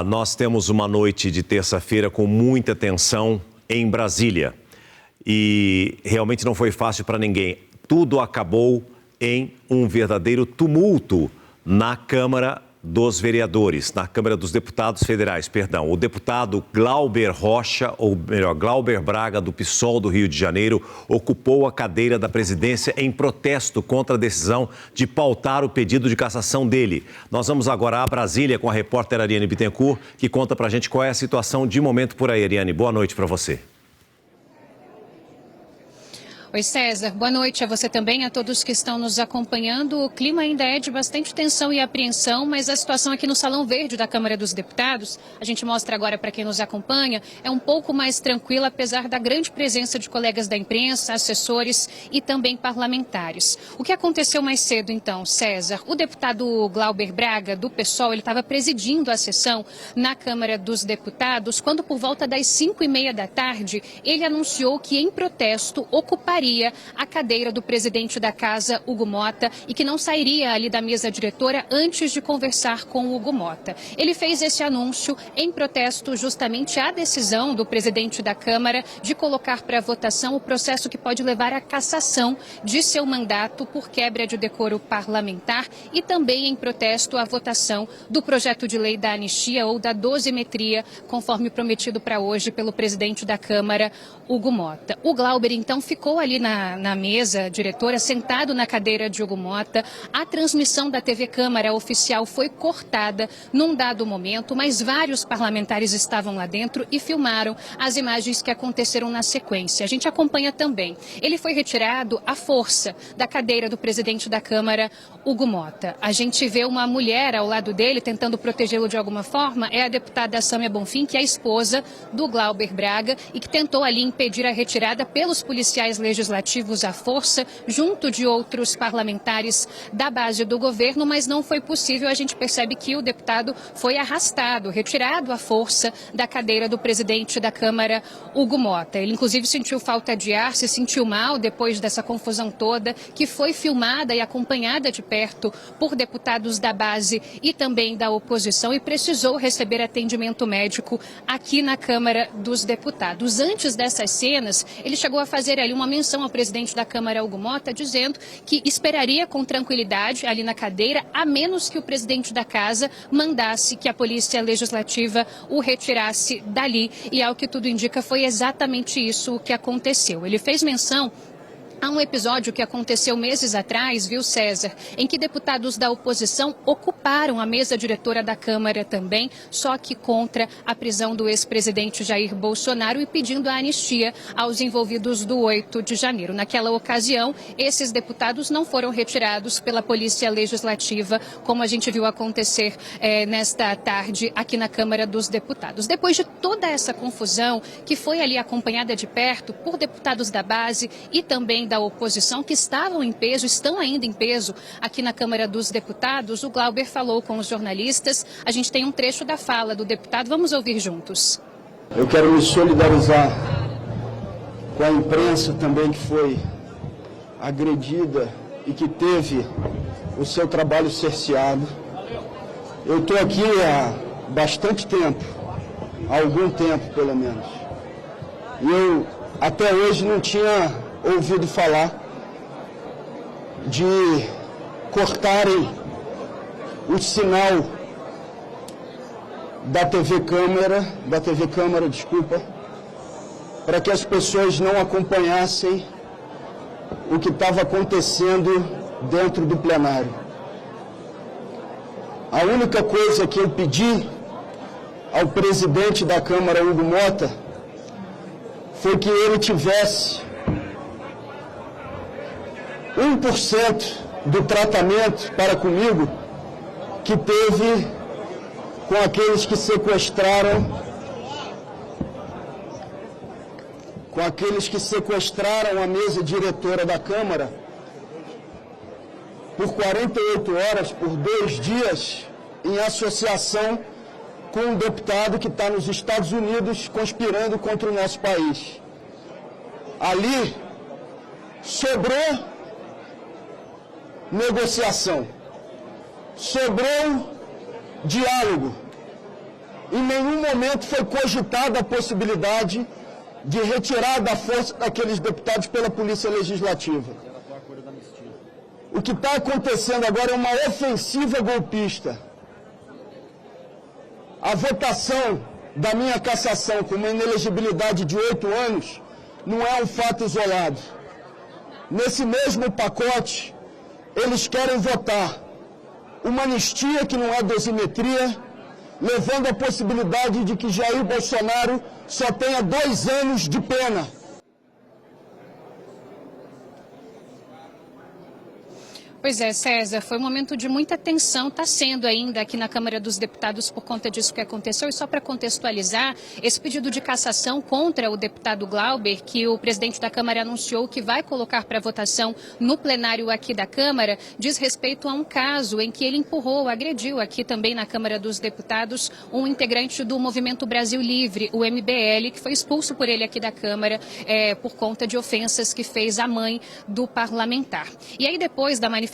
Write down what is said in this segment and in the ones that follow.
Nós temos uma noite de terça-feira com muita tensão em Brasília e realmente não foi fácil para ninguém. Tudo acabou em um verdadeiro tumulto na Câmara dos Vereadores, na Câmara dos Deputados Federais, perdão. O deputado Glauber Rocha, ou melhor, Glauber Braga, do PSOL do Rio de Janeiro, ocupou a cadeira da presidência em protesto contra a decisão de pautar o pedido de cassação dele. Nós vamos agora a Brasília com a repórter Ariane Bittencourt, que conta pra gente qual é a situação de momento por aí. Ariane, boa noite para você. Oi, César. Boa noite a você também, a todos que estão nos acompanhando. O clima ainda é de bastante tensão e apreensão, mas a situação aqui no Salão Verde da Câmara dos Deputados, a gente mostra agora para quem nos acompanha, é um pouco mais tranquila, apesar da grande presença de colegas da imprensa, assessores e também parlamentares. O que aconteceu mais cedo, então, César? O deputado Glauber Braga, do PSOL, ele estava presidindo a sessão na Câmara dos Deputados, quando por volta das 5h30 da tarde, ele anunciou que, em protesto, ocuparia a cadeira do presidente da casa, Hugo Motta, e que não sairia ali da mesa diretora antes de conversar com o Hugo Motta. Ele fez esse anúncio em protesto justamente à decisão do presidente da Câmara de colocar para votação o processo que pode levar à cassação de seu mandato por quebra de decoro parlamentar e também em protesto à votação do projeto de lei da anistia ou da dosimetria, conforme prometido para hoje pelo presidente da Câmara, Hugo Motta. O Glauber, então, ficou ali na mesa diretora, sentado na cadeira de Hugo Motta. A transmissão da TV Câmara oficial foi cortada num dado momento, mas vários parlamentares estavam lá dentro e filmaram as imagens que aconteceram na sequência. A gente acompanha também. Ele foi retirado à força da cadeira do presidente da Câmara, Hugo Motta. A gente vê uma mulher ao lado dele tentando protegê-lo de alguma forma. É a deputada Sâmia Bonfim, que é a esposa do Glauber Braga e que tentou ali impedir a retirada pelos policiais legislativos à força, junto de outros parlamentares da base do governo, mas não foi possível. A gente percebe que o deputado foi arrastado, retirado à força da cadeira do presidente da Câmara, Hugo Motta. Ele, inclusive, sentiu falta de ar, se sentiu mal depois dessa confusão toda, que foi filmada e acompanhada de perto por deputados da base e também da oposição, e precisou receber atendimento médico aqui na Câmara dos Deputados. Antes dessas cenas, ele chegou a fazer ali uma menção ao presidente da Câmara, Hugo Motta, dizendo que esperaria com tranquilidade ali na cadeira, a menos que o presidente da casa mandasse que a Polícia Legislativa o retirasse dali. E, ao que tudo indica, foi exatamente isso o que aconteceu. Ele fez menção há um episódio que aconteceu meses atrás, viu, César, em que deputados da oposição ocuparam a mesa diretora da Câmara também, só que contra a prisão do ex-presidente Jair Bolsonaro e pedindo a anistia aos envolvidos do 8 de janeiro. Naquela ocasião, esses deputados não foram retirados pela Polícia Legislativa, como a gente viu acontecer nesta tarde aqui na Câmara dos Deputados. Depois de toda essa confusão, que foi ali acompanhada de perto por deputados da base e também da oposição, que estavam em peso, estão ainda em peso aqui na Câmara dos Deputados, o Glauber falou com os jornalistas. A gente tem um trecho da fala do deputado, vamos ouvir juntos. Eu quero me solidarizar com a imprensa também, que foi agredida e que teve o seu trabalho cerceado. Eu estou aqui há bastante tempo, há algum tempo pelo menos, e eu até hoje não tinha ouvido falar de cortarem o sinal da TV Câmara, para que as pessoas não acompanhassem o que estava acontecendo dentro do plenário. A única coisa que eu pedi ao presidente da Câmara, Hugo Motta, foi que ele tivesse 1% do tratamento para comigo que teve com aqueles que sequestraram a mesa diretora da Câmara por 48 horas, por 2 dias, em associação com um deputado que está nos Estados Unidos conspirando contra o nosso país. Ali sobrou negociação, sobrou diálogo, Em nenhum momento foi cogitada a possibilidade de retirada da força daqueles deputados pela Polícia Legislativa. O que está acontecendo agora é uma ofensiva golpista. A votação da minha cassação com uma inelegibilidade de 8 anos não é um fato isolado. Nesse mesmo pacote, eles querem votar uma anistia que não é dosimetria, levando a possibilidade de que Jair Bolsonaro só tenha 2 anos de pena. Pois é, César, foi um momento de muita tensão, está sendo ainda aqui na Câmara dos Deputados por conta disso que aconteceu. E só para contextualizar, esse pedido de cassação contra o deputado Glauber, que o presidente da Câmara anunciou que vai colocar para votação no plenário aqui da Câmara, diz respeito a um caso em que ele agrediu aqui também na Câmara dos Deputados um integrante do Movimento Brasil Livre, o MBL, que foi expulso por ele aqui da Câmara por conta de ofensas que fez à mãe do parlamentar. E aí depois da manifestação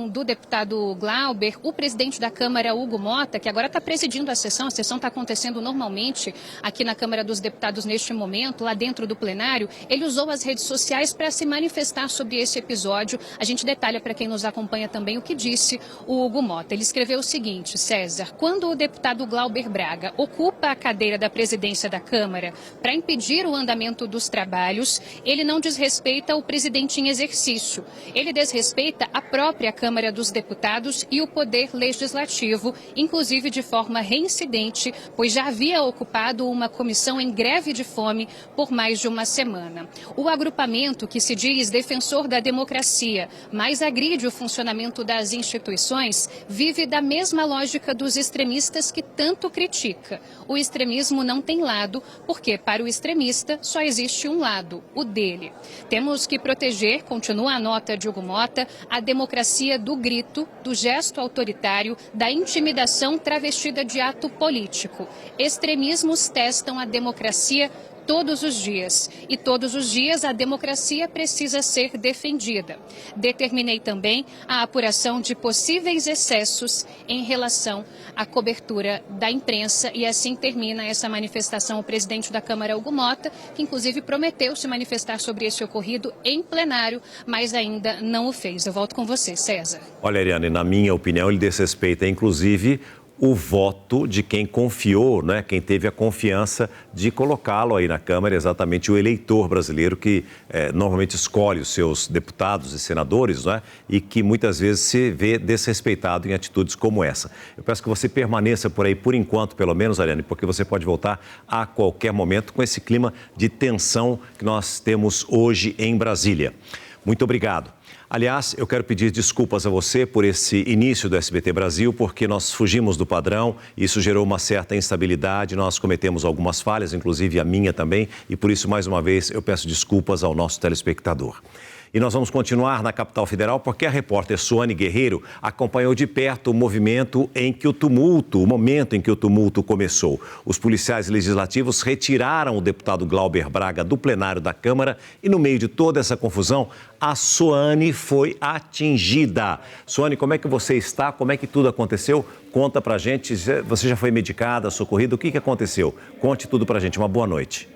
do deputado Glauber, o presidente da Câmara, Hugo Motta, que agora está presidindo a sessão está acontecendo normalmente aqui na Câmara dos Deputados neste momento, lá dentro do plenário, ele usou as redes sociais para se manifestar sobre esse episódio. A gente detalha para quem nos acompanha também o que disse o Hugo Motta. Ele escreveu o seguinte: César, quando o deputado Glauber Braga ocupa a cadeira da presidência da Câmara para impedir o andamento dos trabalhos, ele não desrespeita o presidente em exercício. Ele desrespeita a própria Câmara dos Deputados e o Poder Legislativo, inclusive de forma reincidente, pois já havia ocupado uma comissão em greve de fome por mais de uma semana. O agrupamento, que se diz defensor da democracia, mas agride o funcionamento das instituições, vive da mesma lógica dos extremistas que tanto critica. O extremismo não tem lado, porque para o extremista só existe um lado, o dele. Temos que proteger, continua a nota de Hugo Motta, a democracia do grito, do gesto autoritário, da intimidação travestida de ato político. Extremismos testam a democracia todos os dias. E todos os dias a democracia precisa ser defendida. Determinei também a apuração de possíveis excessos em relação à cobertura da imprensa. E assim termina essa manifestação o presidente da Câmara, Hugo Motta, que inclusive prometeu se manifestar sobre esse ocorrido em plenário, mas ainda não o fez. Eu volto com você, César. Olha, Ariane, na minha opinião, ele desrespeita, inclusive, o voto de quem confiou, né? Quem teve a confiança de colocá-lo aí na Câmara, exatamente o eleitor brasileiro que normalmente escolhe os seus deputados e senadores, né? E que muitas vezes se vê desrespeitado em atitudes como essa. Eu peço que você permaneça por aí, por enquanto, pelo menos, Ariane, porque você pode voltar a qualquer momento com esse clima de tensão que nós temos hoje em Brasília. Muito obrigado. Aliás, eu quero pedir desculpas a você por esse início do SBT Brasil, porque nós fugimos do padrão, isso gerou uma certa instabilidade, nós cometemos algumas falhas, inclusive a minha também, e por isso, mais uma vez, eu peço desculpas ao nosso telespectador. E nós vamos continuar na capital federal porque a repórter Suane Guerreiro acompanhou de perto o momento em que o tumulto começou. Os policiais legislativos retiraram o deputado Glauber Braga do plenário da Câmara e no meio de toda essa confusão, a Suane foi atingida. Suane, como é que você está? Como é que tudo aconteceu? Conta pra gente. Você já foi medicada, socorrida? O que aconteceu? Conte tudo pra gente. Uma boa noite.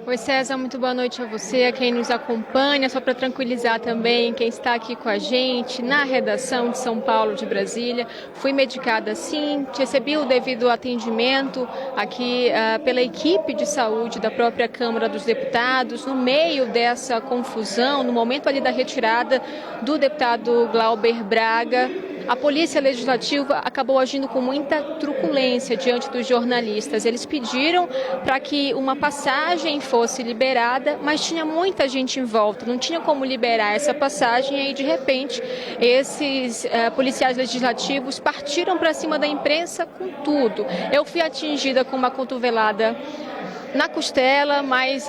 Oi, César, muito boa noite a você, a quem nos acompanha. Só para tranquilizar também quem está aqui com a gente na redação de São Paulo, de Brasília. Fui medicada sim, recebi o devido atendimento aqui pela equipe de saúde da própria Câmara dos Deputados. No meio dessa confusão, no momento ali da retirada do deputado Glauber Braga, a Polícia Legislativa acabou agindo com muita truculência diante dos jornalistas. Eles pediram para que uma passagem fosse liberada, mas tinha muita gente em volta, não tinha como liberar essa passagem. E aí, de repente, esses policiais legislativos partiram para cima da imprensa com tudo. Eu fui atingida com uma cotovelada na costela, mas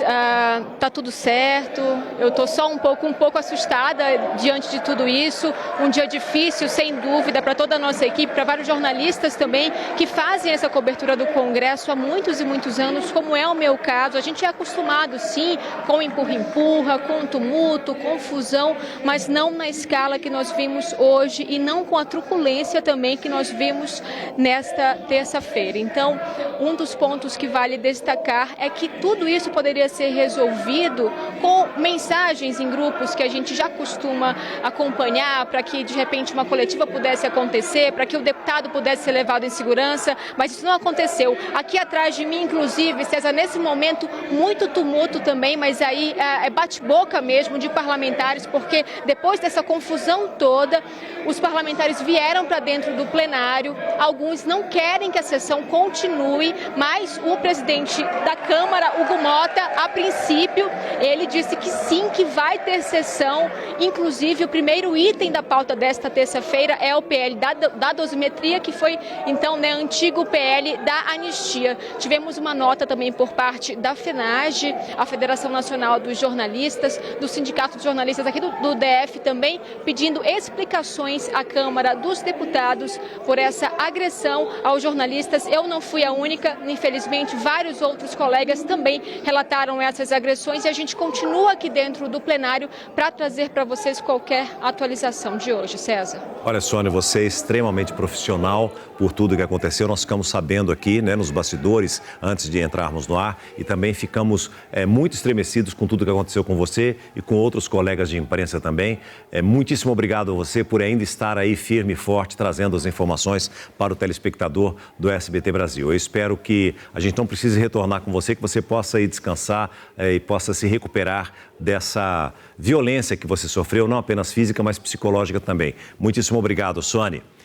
tá tudo certo. Eu tô só um pouco assustada diante de tudo isso. Um dia difícil, sem dúvida, para toda a nossa equipe, para vários jornalistas também que fazem essa cobertura do Congresso há muitos e muitos anos, como é o meu caso. A gente é acostumado, sim, com empurra-empurra, com tumulto, confusão, mas não na escala que nós vimos hoje e não com a truculência também que nós vimos nesta terça-feira. Então, um dos pontos que vale destacar é que tudo isso poderia ser resolvido com mensagens em grupos que a gente já costuma acompanhar para que, de repente, uma coletiva pudesse acontecer, para que o deputado pudesse ser levado em segurança, mas isso não aconteceu. Aqui atrás de mim, inclusive, César, nesse momento, muito tumulto também, mas aí é bate-boca mesmo de parlamentares, porque depois dessa confusão toda, os parlamentares vieram para dentro do plenário, alguns não querem que a sessão continue, mas o presidente da Câmara, Hugo Mota, a princípio, ele disse que sim, que vai ter sessão. Inclusive, o primeiro item da pauta desta terça-feira é o PL da dosimetria, que foi, então, antigo PL da anistia. Tivemos uma nota também por parte da FENAGE, a Federação Nacional dos Jornalistas, do Sindicato de Jornalistas aqui do DF também, pedindo explicações à Câmara dos Deputados por essa agressão aos jornalistas. Eu não fui a única, infelizmente, vários outros colegas também relataram essas agressões e a gente continua aqui dentro do plenário para trazer para vocês qualquer atualização de hoje. César. Olha, Sônia, você é extremamente profissional por tudo que aconteceu. Nós ficamos sabendo aqui, nos bastidores, antes de entrarmos no ar, e também ficamos muito estremecidos com tudo que aconteceu com você e com outros colegas de imprensa também. Muitíssimo obrigado a você por ainda estar aí firme e forte, trazendo as informações para o telespectador do SBT Brasil. Eu espero que a gente não precise retornar com você, que você possa ir descansar e possa se recuperar dessa violência que você sofreu, não apenas física, mas psicológica também. Muitíssimo obrigado, Sônia.